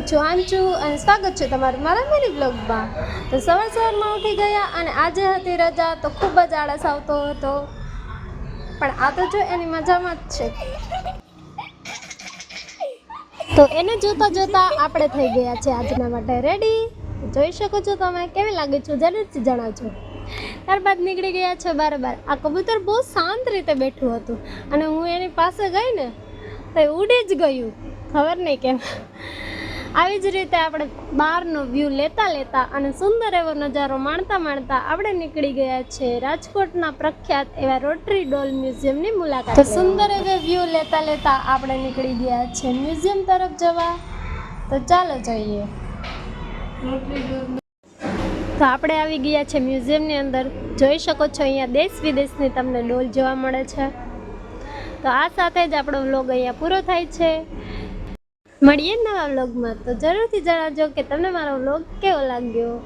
છું આંચુ અને સ્વાગત છે તમારું મારા મિની બ્લોગમાં। તો સવારમાં ઉઠી ગયા અને આજે હતી રજા તો ખૂબ જ આળસ આવતો હતો, પણ આ તો જો એની મજામાં જ છે। તો એને જોતા જોતા આપણે થઈ ગયા છે આજના માટે રેડી। જોઈ શકો છો તમે, કેવી લાગે છે જરૂરથી જણાવજો। ત્યારબાદ નીકળી ગયા છે બરાબર। આ કબૂતર બહુ શાંત રીતે બેઠું હતું અને હું એની પાસે ગઈ ને તો ઉડી જ ગયું, ખબર નહીં કેમ। આવી જ રીતે આપણે બહારનો વ્યૂ લેતા લેતા અને સુંદર એવો નજારો માણતા માણતા આપણે નીકળી ગયા છે રાજકોટના પ્રખ્યાત એવા રોટરી ડોલ મ્યુઝિયમની મુલાકાત। તો સુંદર એવો વ્યૂ લેતા લેતા આપણે નીકળી ગયા છે મ્યુઝિયમ તરફ જવા। તો ચાલો જઈએ। તો આપણે આવી ગયા છે મ્યુઝિયમની અંદર। જોઈ શકો છો અહીંયા દેશ વિદેશની તમને ડોલ જોવા મળે છે। તો આ સાથે જ આપણો વ્લોગ અહીંયા પૂરો થાય છે। મળીએ નવા વ્લોગમાં। તો જરૂરથી જણાવજો કે તમને મારો વ્લોગ કેવો લાગ્યો।